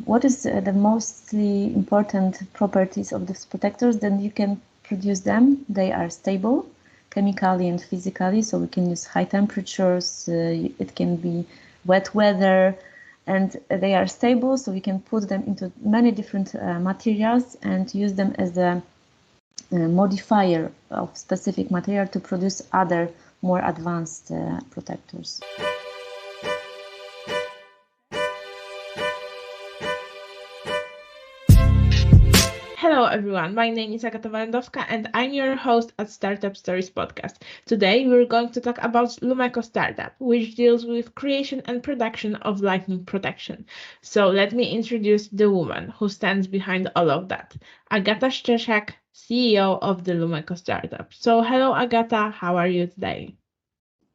what is the mostly important properties of these protectors? Then you can produce them. They are stable, chemically and physically, so we can use high temperatures. It can be wet weather, and they are stable, so we can put them into many different materials and use them as a modifier of specific material to produce other more advanced protectors. Hello everyone, my name is Agata Szczeszak and I'm your host at Startup Stories podcast. Today we're going to talk about Lumekko startup, which deals with creation and production of lightning protection. So let me introduce the woman who stands behind all of that, Agata Szczeszak, CEO of the Lumekko startup. So hello Agata, how are you today?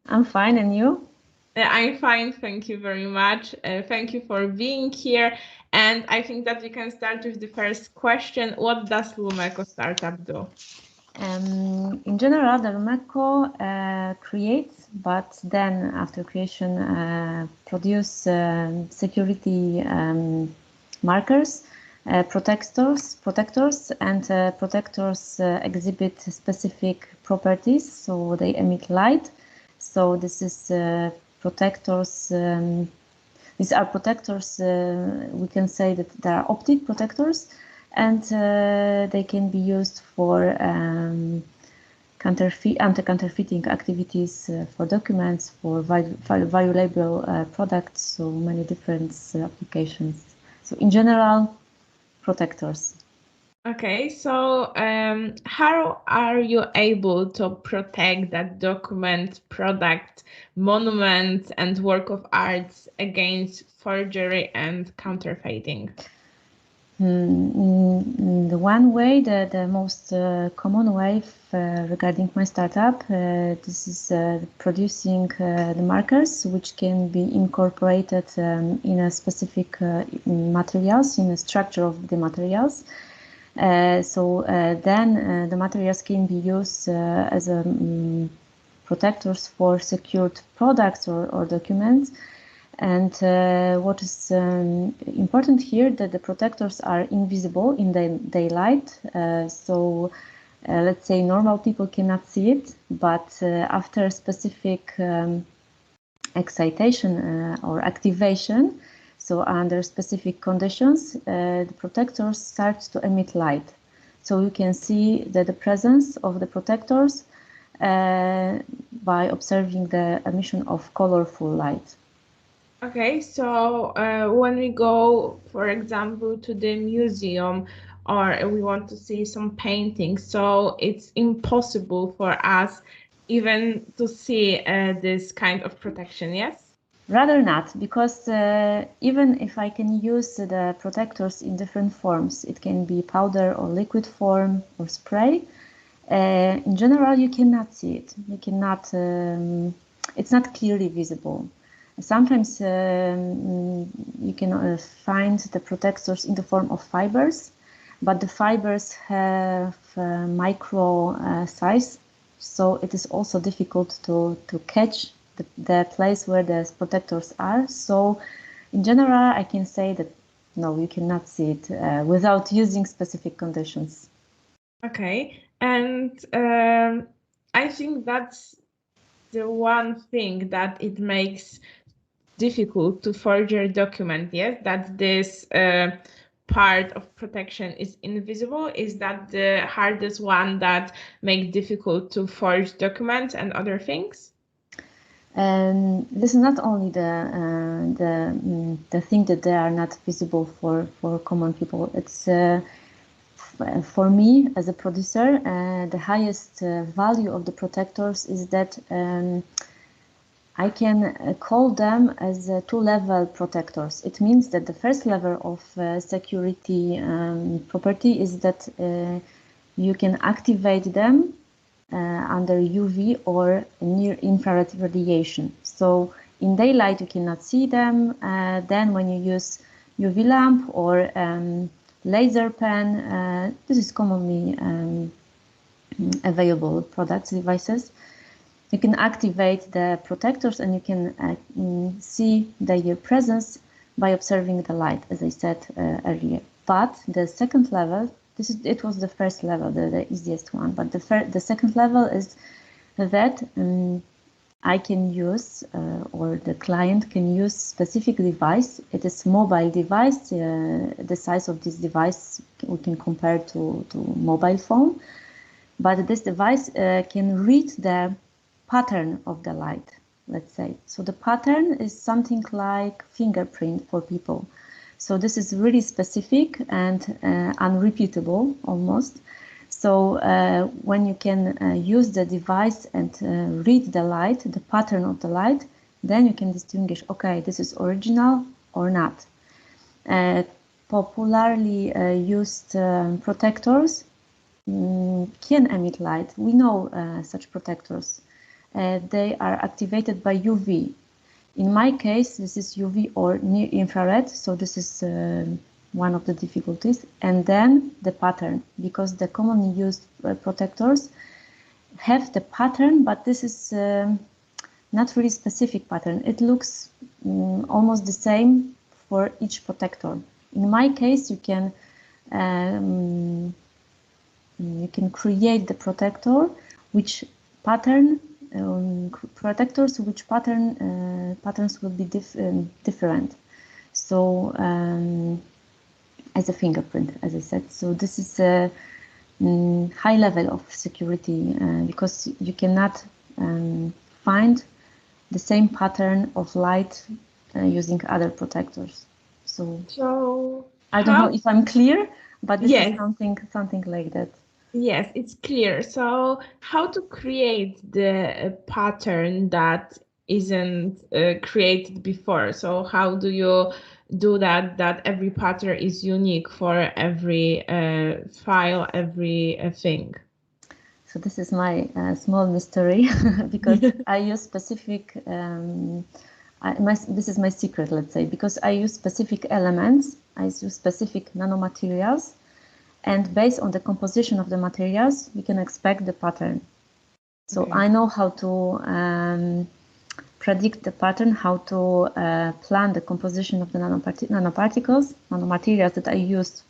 I'm fine, and you? I'm fine, thank you very much. Thank you for being here. And I think that we can start with the first question. What does Lumekko startup do? In general, the Lumekko creates, but then after creation, produce security markers, protectors, and protectors exhibit specific properties, so they emit light. So this is protectors. These are protectors. We can say that they are optic protectors, and they can be used for anti-counterfeiting activities, for documents, for valuable products, so many different applications. So in general, protectors. Okay, so how are you able to protect that document, product, monument, and work of arts against forgery and counterfeiting? The one way, the most common way regarding my startup, this is producing the markers, which can be incorporated in a specific materials, in the structure of the materials. So then the materials can be used as protectors for secured products or documents. And what is important here, that the protectors are invisible in the daylight. So let's say normal people cannot see it, but after specific excitation or activation, so under specific conditions, the protectors start to emit light. So you can see that the presence of the protectors by observing the emission of colorful light. Okay, so when we go, for example, to the museum, or we want to see some paintings, so it's impossible for us even to see this kind of protection, yes? Rather not, because even if I can use the protectors in different forms, it can be powder or liquid form or spray, in general you cannot see it. You cannot, it's not clearly visible. Sometimes you can find the protectors in the form of fibers, but the fibers have micro size, so it is also difficult to catch the place where the protectors are. So in general, I can say that no, you cannot see it without using specific conditions. Okay, and I think that's the one thing that it makes difficult to forge a document, yes, that this part of protection is invisible. Is that the hardest one that makes difficult to forge documents and other things? And this is not only the thing that they are not visible for common people. It's for me as a producer, the highest value of the protectors is that I can call them as two-level protectors. It means that the first level of security property is that you can activate them under UV or near infrared radiation. So in daylight you cannot see them. Then when you use UV lamp or laser pen, this is commonly available products, devices, you can activate the protectors and you can see their presence by observing the light, as I said earlier. But the second level, it was the first level, the easiest one. But the second level is that I can use, or the client can use specific device. It is mobile device. The size of this device we can compare to mobile phone. But this device can read the pattern of the light, let's say. So the pattern is something like fingerprint for people. So this is really specific and unrepeatable almost. So when you can use the device and read the light, the pattern of the light, then you can distinguish, okay, this is original or not. Popularly used protectors can emit light. We know such protectors. They are activated by UV. In my case, this is UV or near infrared, so this is one of the difficulties. And then the pattern, because the commonly used protectors have the pattern, but this is not really specific pattern. It looks almost the same for each protector. In my case, you can create the protector which pattern protectors which patterns will be different. So as a fingerprint, as I said. So this is a high level of security because you cannot find the same pattern of light using other protectors. So I don't know if I'm clear, but this is something like that. Yes, it's clear. So how to create the pattern that isn't created before? So how do you do that every pattern is unique for every file, every thing? So this is my small mystery because I use specific, this is my secret, let's say, because I use specific elements, I use specific nanomaterials, and based on the composition of the materials, we can expect the pattern. So I know how to predict the pattern, how to plan the composition of the nanoparticles, nanomaterials that I use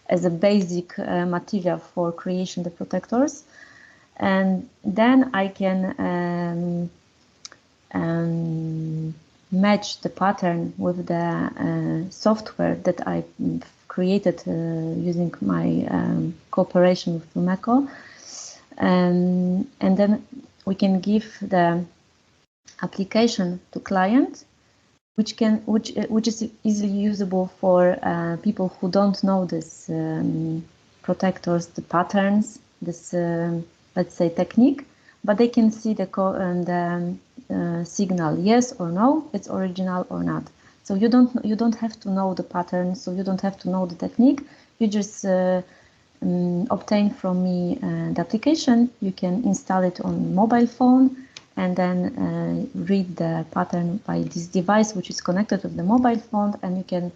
as a basic material for creation the protectors. And then I can match the pattern with the software that I created using my cooperation with Lumekko. And then we can give the application to client, which is easily usable for people who don't know this protectors, the patterns, this let's say technique, but they can see the signal yes or no, it's original or not. So you don't have to know the pattern, so you don't have to know the technique. You just obtain from me the application. You can install it on mobile phone and then read the pattern by this device, which is connected with the mobile phone, and you can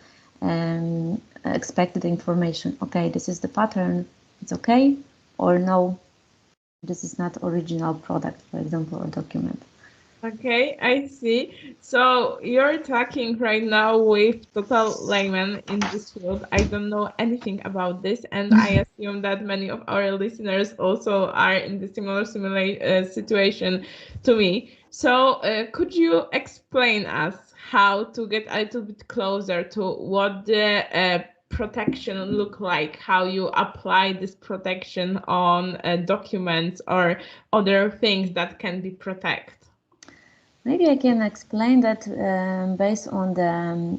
expect the information. Okay, this is the pattern, it's okay, or no, this is not original product, for example, or document. Okay, I see. So you're talking right now with total layman in this field. I don't know anything about this, and I assume that many of our listeners also are in the similar situation to me. So could you explain us how to get a little bit closer to what the protection look like, how you apply this protection on documents or other things that can be protected? Maybe I can explain that based on the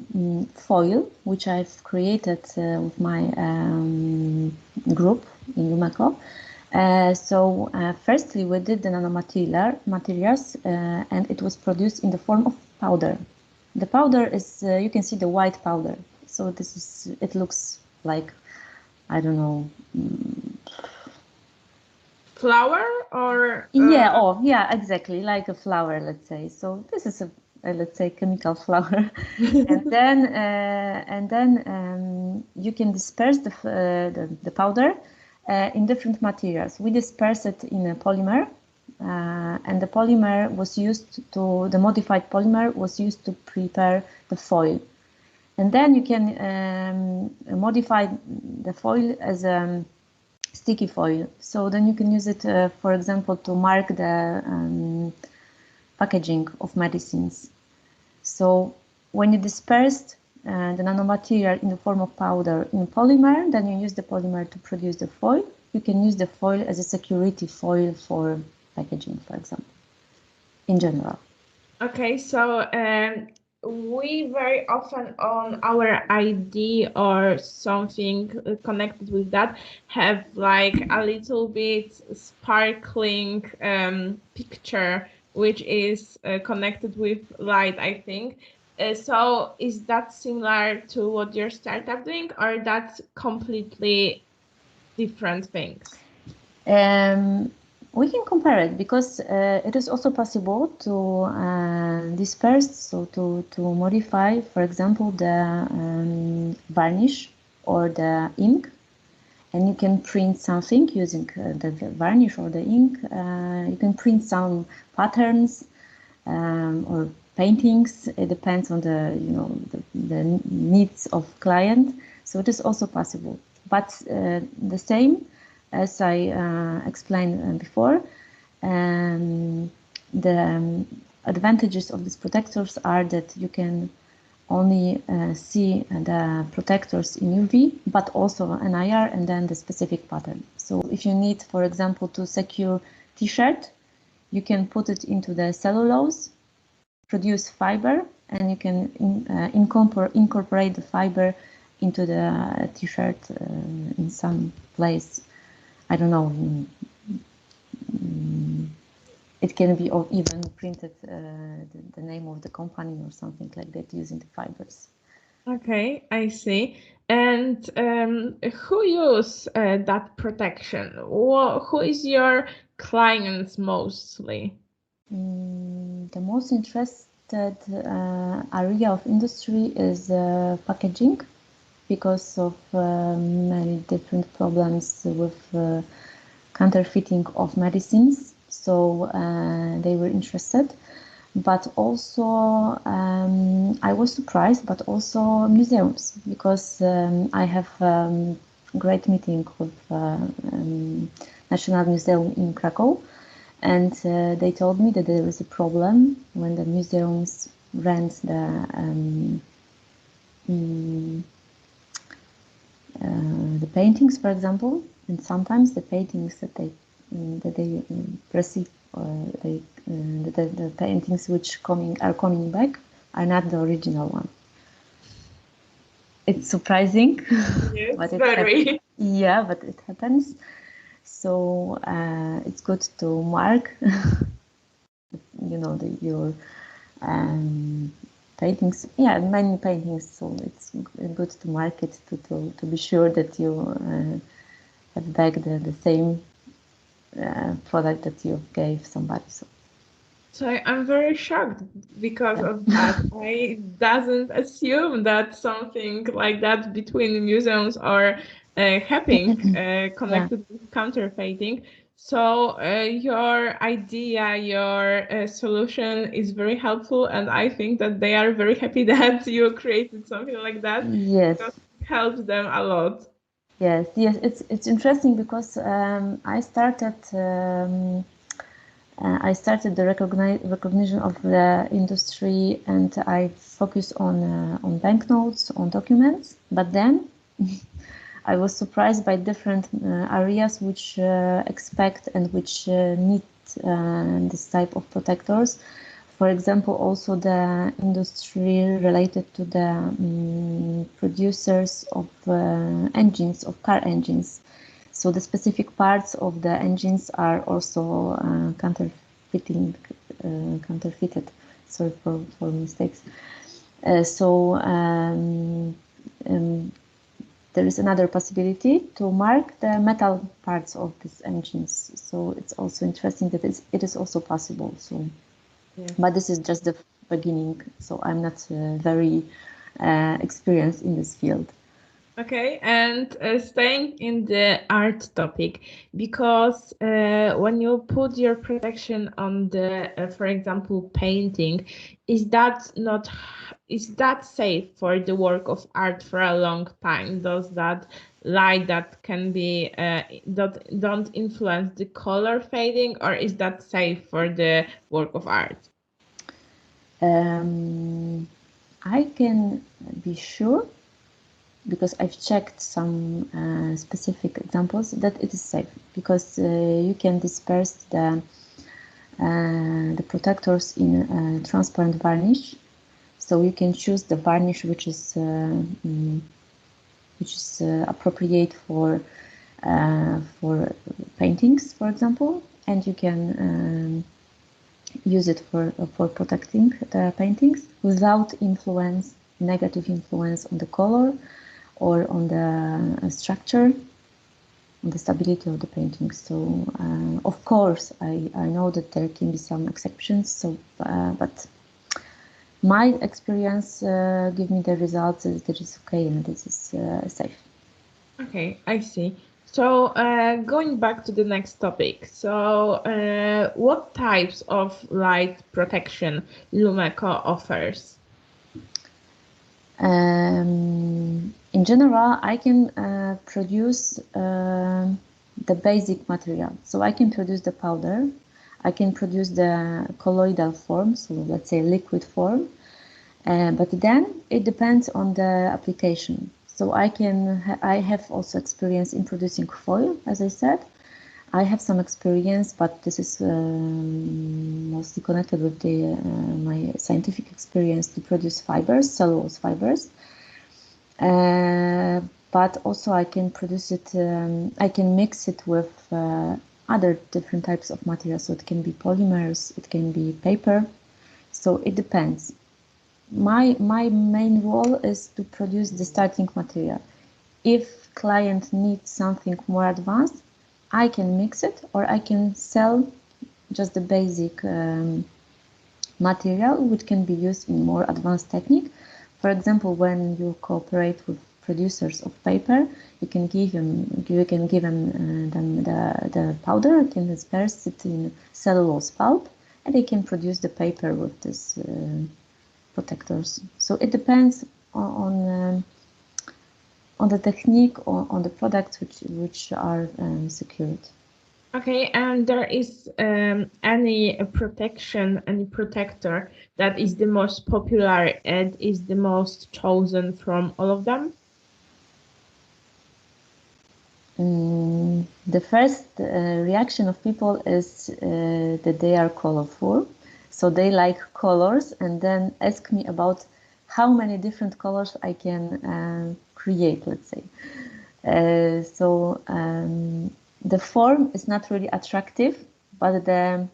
foil, which I've created with my group in Lumekko. So firstly, we did the nanomaterials and it was produced in the form of powder. The powder is, you can see the white powder. So this is, it looks like, I don't know, flower or yeah, exactly, like a flower, let's say. So this is a let's say chemical flower. and then you can disperse the powder in different materials. We disperse it in a polymer, and the polymer was used to, the modified polymer was used to prepare the foil. And then you can modify the foil as a sticky foil. So then you can use it, for example, to mark the packaging of medicines. So when you dispersed the nanomaterial in the form of powder in polymer, then you use the polymer to produce the foil. You can use the foil as a security foil for packaging, for example, in general. Okay, so we very often on our ID or something connected with that have like a little bit sparkling picture, which is connected with light, I think. So is that similar to what your startup doing, or that's completely different things? We can compare it because it is also possible to disperse, so to modify, for example, the varnish or the ink, and you can print something using the varnish or the ink. You can print some patterns or paintings. It depends on the needs of client. So it is also possible, but the same as I explained before, the advantages of these protectors are that you can only see the protectors in UV, but also an IR and then the specific pattern. So if you need, for example, to secure t-shirt, you can put it into the cellulose, produce fiber, and you can incorporate the fiber into the t-shirt in some place. I don't know. It can be or even printed the name of the company or something like that using the fibers. Okay, I see. And who use that protection? Who is your clients mostly? The most interested area of industry is packaging, because of many different problems with counterfeiting of medicines. So they were interested. But also, I was surprised, but also museums, because I have great meeting with National Museum in Krakow, and they told me that there is a problem when the museums rent the paintings, for example, and sometimes the paintings that they receive, or the paintings which are coming back are not the original one. It's surprising, Yes, but very. Yeah, but it happens. So it's good to mark, your paintings. Yeah, many paintings. So it's good to mark it to be sure that you have back the same product that you gave somebody. So I'm very shocked because of that. I doesn't assume that something like that between museums are happening connected with counterfeiting. So your idea, your solution is very helpful, and I think that they are very happy that you created something like that. Yes. Because it helps them a lot. Yes. It's interesting because I started the recognition of the industry, and I focus on banknotes, on documents. But then I was surprised by different areas which expect and which need this type of protectors. For example, also the industry related to the producers of engines, of car engines. So the specific parts of the engines are also counterfeited. Sorry for mistakes. There is another possibility to mark the metal parts of these engines. So it's also interesting that it is also possible. So, Yes. But this is just the beginning. So I'm not very experienced in this field. Okay, and staying in the art topic, because when you put your protection on the, for example, painting, is that not, is that safe for the work of art for a long time? Does that light that can be don't influence the color fading, or is that safe for the work of art? I can be sure, because I've checked some specific examples, that it is safe, because you can disperse the protectors in transparent varnish. So you can choose the varnish which is appropriate for paintings, for example, and you can use it for protecting the paintings without negative influence on the color or on the structure, on the stability of the painting. So of course, I know that there can be some exceptions. So, but my experience give me the results that it's okay and this is safe. Okay, I see. So going back to the next topic. So what types of light protection Lumekko offers? In general, I can produce the basic material. So I can produce the powder, I can produce the colloidal form, so let's say liquid form, but then it depends on the application. So I have also experience in producing foil, as I said. I have some experience, but this is mostly connected with my scientific experience to produce fibers, cellulose fibers. But also I can produce it, I can mix it with other different types of materials. So it can be polymers, it can be paper. So it depends. My main role is to produce the starting material. If client needs something more advanced, I can mix it, or I can sell just the basic material which can be used in more advanced technique. For example, when you cooperate with producers of paper, you can give them the powder, you can disperse it in cellulose pulp, and they can produce the paper with this protectors. So it depends on the technique or on the products which are secured. Okay, and there is any protection, any protector that is the most popular and is the most chosen from all of them? The first reaction of people is that they are colorful. So they like colors and then ask me about how many different colors I can create, let's say. The form is not really attractive, but the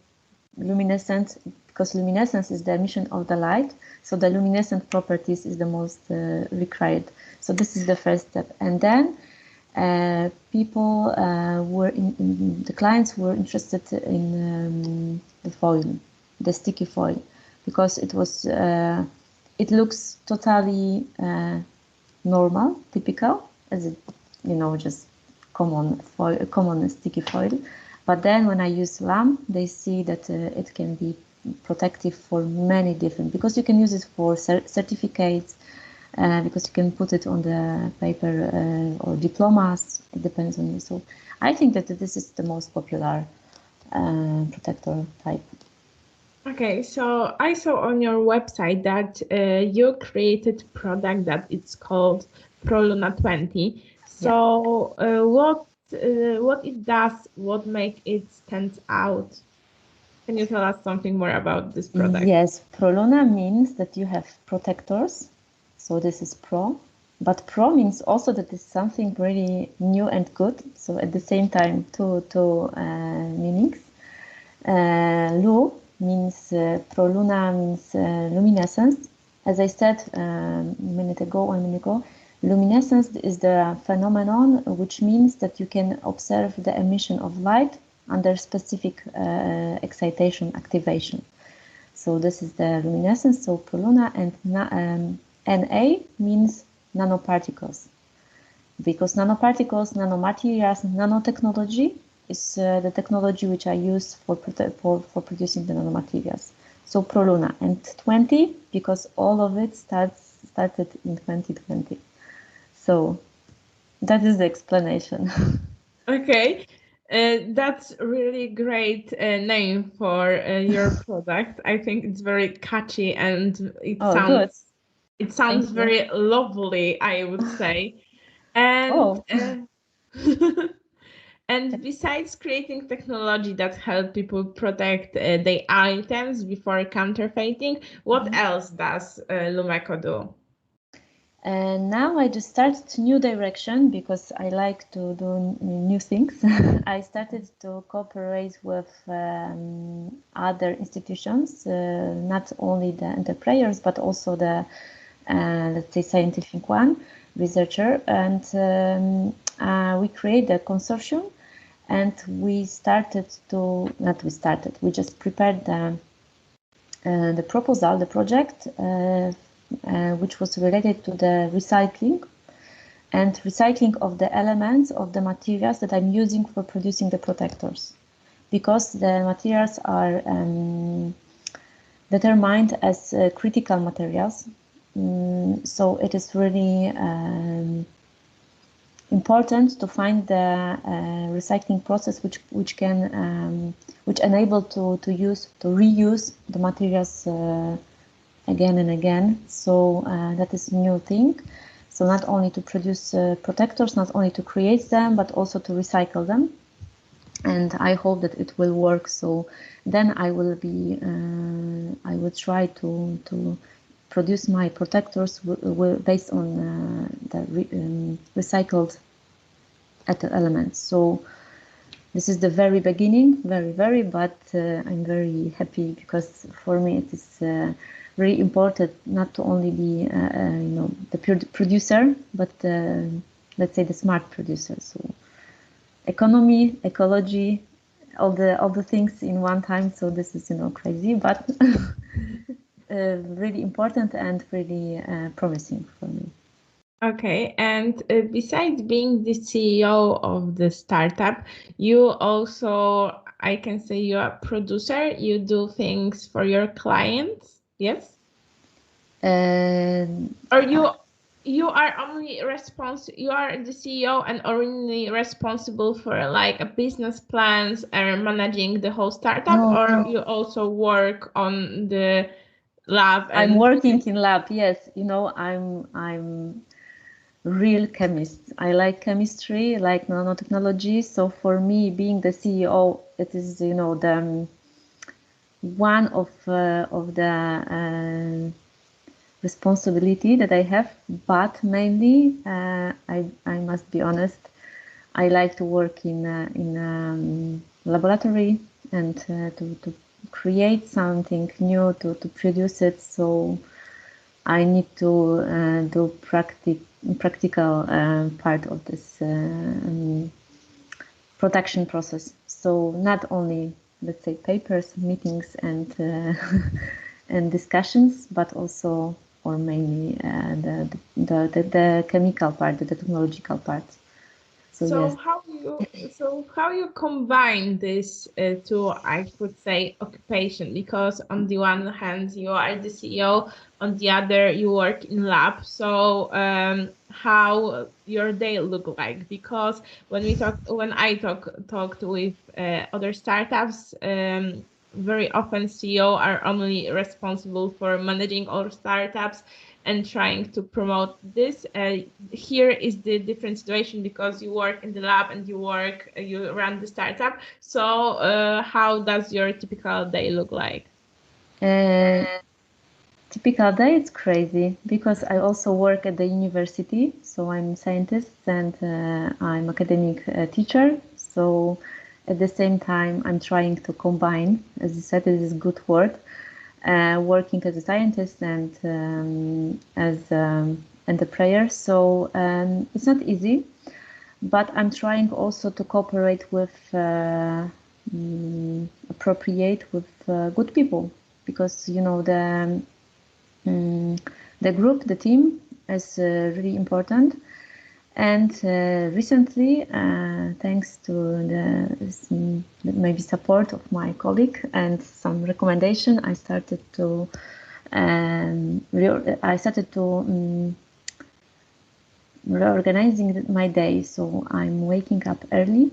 luminescence, because luminescence is the emission of the light, so the luminescent properties is the most required. So this is the first step. And then people the clients were interested in the foil, the sticky foil, because it was it looks totally normal, typical, as it, just common sticky foil. But then when I use lamp, they see that it can be protective for many different, because you can use it for certificates, because you can put it on the paper or diplomas. It depends on you. So I think that this is the most popular protector type. Okay, so I saw on your website that you created a product that it's called ProLuna 20. So what it does, what make it stand out? Can you tell us something more about this product? Yes, ProLuna means that you have protectors. So this is Pro. But Pro means also that it's something really new and good. So at the same time, two meanings. Lu means ProLuna means luminescence. As I said one minute ago, luminescence is the phenomenon which means that you can observe the emission of light under specific excitation activation. So this is the luminescence, so ProLuna, and Na means nanoparticles. because nanoparticles, nanomaterials, nanotechnology is the technology which I use for producing the nanomaterials. So ProLuna, and 20 because all of it started in 2020. So that is the explanation. Okay, that's really great name for your product. I think it's very catchy and it Good. sounds very lovely, I would say. And and besides creating technology that help people protect their items before counterfeiting, what else does Lumekko do? And now I just started a new direction because I like to do new things. I started to cooperate with other institutions, not only the enterprise, but also the, let's say, scientific one, researcher. And we created a consortium, and we just prepared the proposal, the project, which was related to the recycling of the elements of the materials that I'm using for producing the protectors, because the materials are determined as critical materials. So it is really important to find the recycling process which enable to reuse the materials again and again. So that is a new thing. So not only to produce protectors, not only to create them, but also to recycle them. And I hope that it will work. So then I will try to produce my protectors based on the recycled elements. So this is the very beginning, very, but I'm very happy because for me it is really important not to only be the producer, but let's say the smart producer. So economy, ecology, all the things in one time. So this is crazy, but really important and really promising for me. Okay, and besides being the CEO of the startup, you also, I can say, you're a producer. You do things for your clients, yes? Or you are only you are the CEO and only responsible for like a business plans and managing the whole startup, or you also work on the lab? I'm working in lab, yes. I'm real chemist. I like chemistry, like nanotechnology. So for me, being the CEO, it is the one of the responsibility that I have. But mainly, I must be honest, I like to work in laboratory and to create something new, to produce it. So I need to do practical part of this production process. So not only, let's say, papers, meetings, and and discussions, but also, or mainly, the chemical part, the technological part. So yes. how you combine this two, I would say, occupation? Because on the one hand you are the CEO, on the other you work in lab. So how your day look like? Because when I talked with other startups, very often CEO are only responsible for managing all startups and trying to promote this. Here is the different situation because you work in the lab and you run the startup. So how does your typical day look like? Typical day, it's crazy because I also work at the university. So I'm a scientist and I'm academic teacher. So at the same time, I'm trying to combine, as you said, it is a good word, working as a scientist and as entrepreneur. So it's not easy, but I'm trying also to cooperate with appropriate with good people, because the group, the team is really important, And recently, thanks to the maybe support of my colleague and some recommendation, I started to reorganizing my day. So I'm waking up early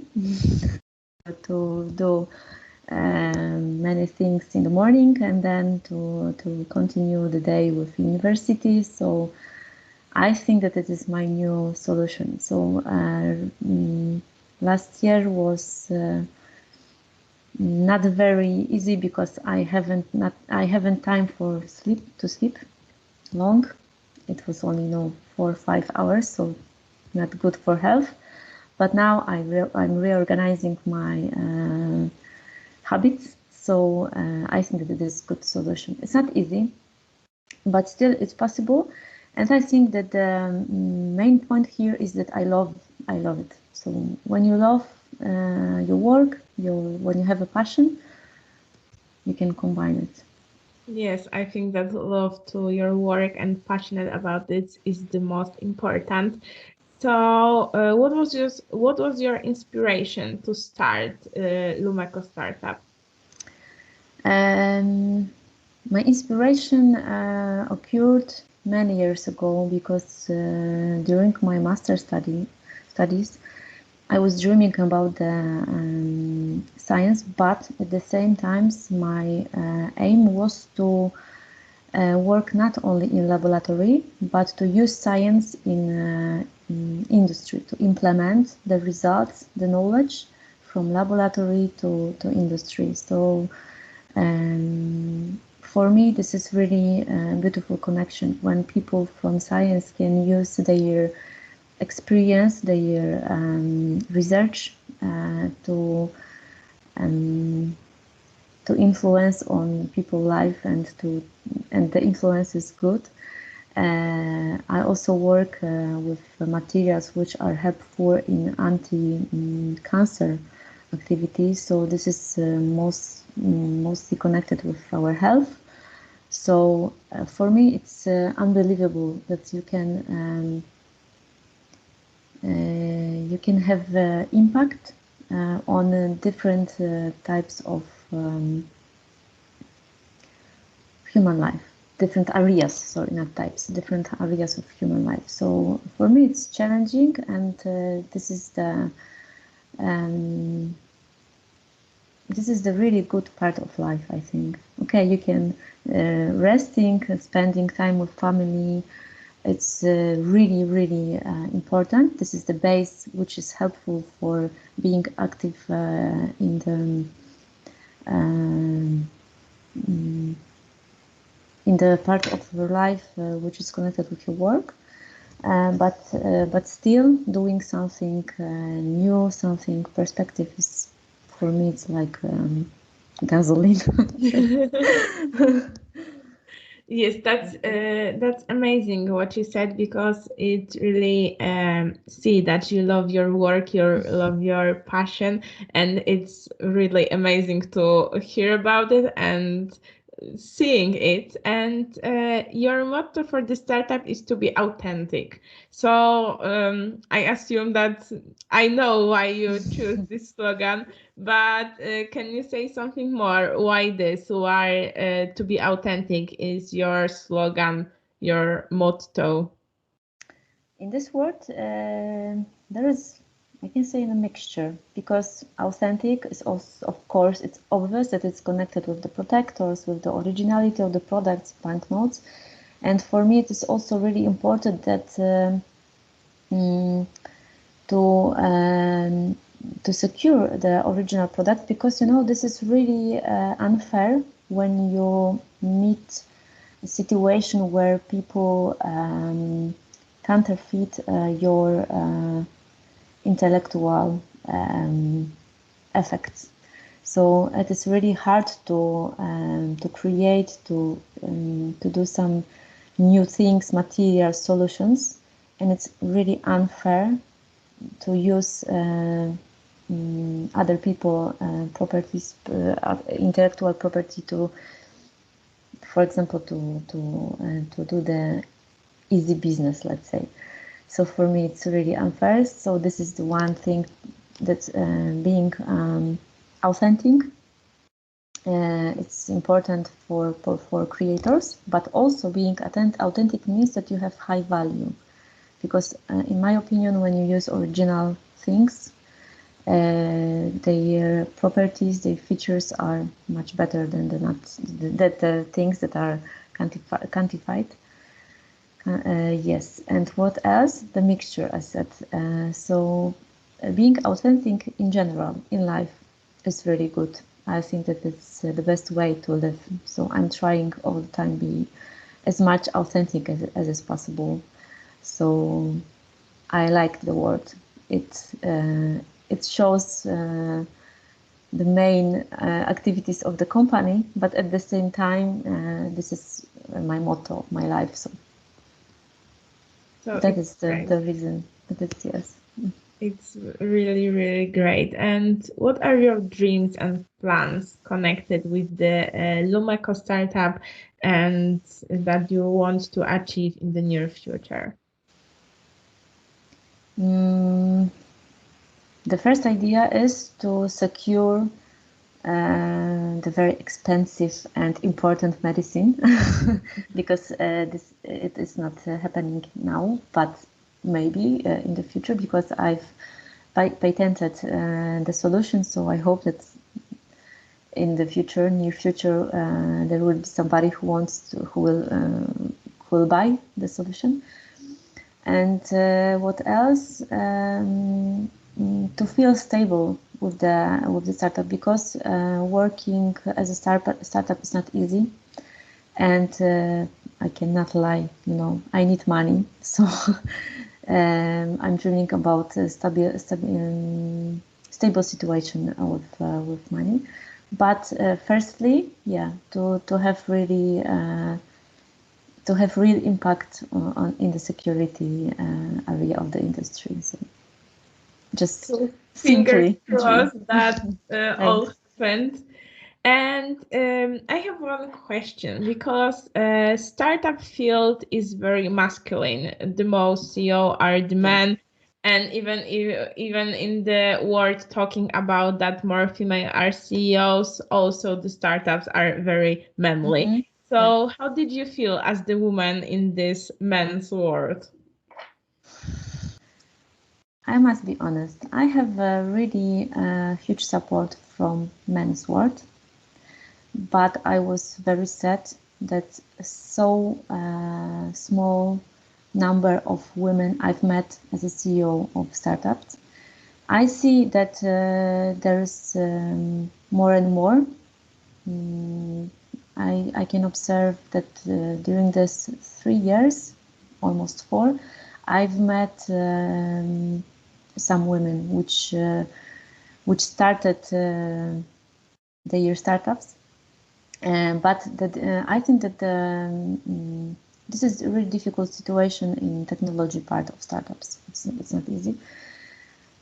to do many things in the morning, and then to continue the day with university. So I think that it is my new solution. So last year was not very easy because I haven't time for sleep long. It was only 4 or 5 hours, so not good for health. But now I'm reorganizing my habits. So I think that it is a good solution. It's not easy, but still it's possible. And I think that the main point here is that I love it. So when you love your work, when you have a passion, you can combine it. Yes, I think that love to your work and passionate about it is the most important. So, what was your inspiration to start Lumekko startup? My inspiration occurred many years ago because during my master's studies, I was dreaming about the science, but at the same time, my aim was to work not only in laboratory, but to use science in industry, to implement the results, the knowledge from laboratory to industry. So for me, this is really a beautiful connection when people from science can use their experience, their research to influence on people's life, and the influence is good. I also work with materials which are helpful in anti-cancer activities. So this is mostly connected with our health. So for me, it's unbelievable that you can have impact on different types of human life, different areas, different areas of human life. So for me, it's challenging, and this is the really good part of life, I think. Okay, you can resting, spending time with family. It's really, really important. This is the base which is helpful for being active in the part of your life which is connected with your work. But still doing something new, something perspective is, for me, it's like gasoline. Yes, that's amazing what you said, because it really see that you love your work, you love your passion, and it's really amazing to hear about it and seeing it. And your motto for the startup is to be authentic. So I assume that I know why you choose this slogan, but can you say something more? Why this? Why to be authentic is your slogan, your motto? In this word, there is, I can say, a mixture, because authentic is also, of course, it's obvious that it's connected with the protectors, with the originality of the products, banknotes. And for me, it is also really important that to secure the original product, because this is really unfair when you meet a situation where people counterfeit your intellectual effects. So it is really hard to create, to do some new things, materials, solutions, and it's really unfair to use other people properties, intellectual property, to, for example, to do the easy business, let's say. So for me, it's really unfair. So this is the one thing that being authentic. It's important for creators, but also being authentic means that you have high value, because in my opinion, when you use original things, their properties, their features are much better than the things that are quantified. Yes, and what else? The mixture, I said. So being authentic in general in life is really good. I think that it's the best way to live. So I'm trying all the time be as much authentic as possible. So I like the word. It shows the main activities of the company, but at the same time, this is my motto of my life. So that is the reason. That is, yes. It's really, really great. And what are your dreams and plans connected with the Lumekko startup and that you want to achieve in the near future? The first idea is to secure the very expensive and important medicine because it is not happening now, but maybe in the future, because I've patented the solution. So I hope that in the future, near future, there will be somebody who will buy the solution. And what else? To feel stable with the startup, because working as a startup is not easy, and I cannot lie. I need money, so I'm dreaming about a stable situation with money. But firstly, to have really. To have real impact in the security area of the industry. So just fingers simply crossed that all happens. And I have one question, because startup field is very masculine. The most CEO are the men, and even in the world talking about that more female are CEOs, also the startups are very manly. So how did you feel as the woman in this men's world? I must be honest, I have a really huge support from men's world, but I was very sad that so small number of women I've met as a CEO of startups. I see that there's more and more. I can observe that during this 3 years, almost 4, I've met some women which started their startups, but I think that this is a really difficult situation in technology part of startups. It's not easy,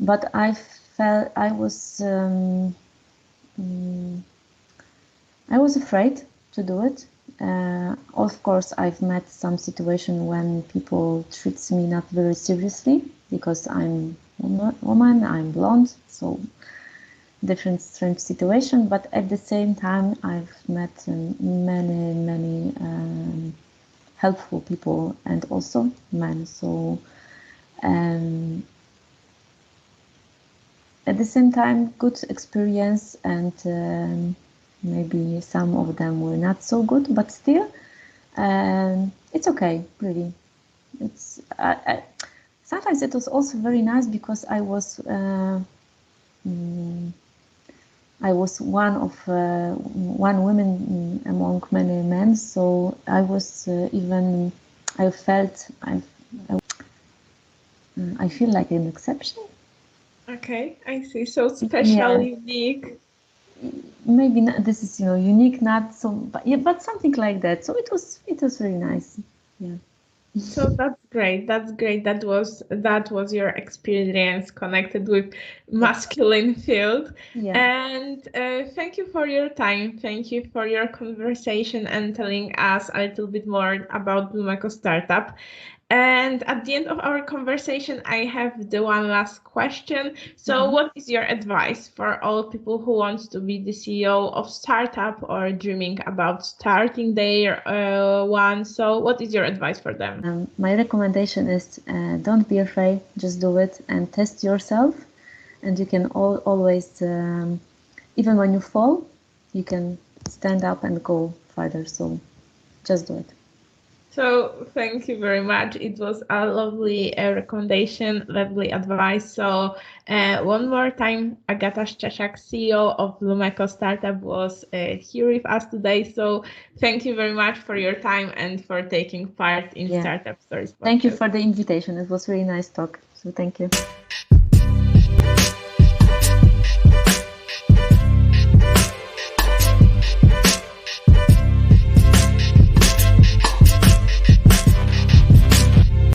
but I felt I was afraid to do it. Of course, I've met some situation when people treats me not very seriously because I'm a woman, I'm blonde, so different strange situation. But at the same time, I've met many helpful people, and also men. So at the same time, good experience, and maybe some of them were not so good, but still, it's okay, really. It's sometimes it was also very nice because I was one woman among many men, so I was I feel like an exception. Okay, I see. So special, unique. Maybe not, this is unique, not so, but something like that. So it was really nice. Yeah. So that's great. That's great. That was your experience connected with masculine field. Yeah. And thank you for your time. Thank you for your conversation and telling us a little bit more about Lumekko startup. And at the end of our conversation, I have the one last question. So what is your advice for all people who want to be the CEO of startup or dreaming about starting their one? So what is your advice for them? My recommendation is don't be afraid, just do it and test yourself. And you can always, even when you fall, you can stand up and go further. So just do it. So thank you very much. It was a lovely recommendation, lovely advice. So one more time, Agata Szczeszak, CEO of Lumekko Startup, was here with us today. So thank you very much for your time and for taking part in Startup Stories podcast. Thank you for the invitation. It was really nice talk. So thank you.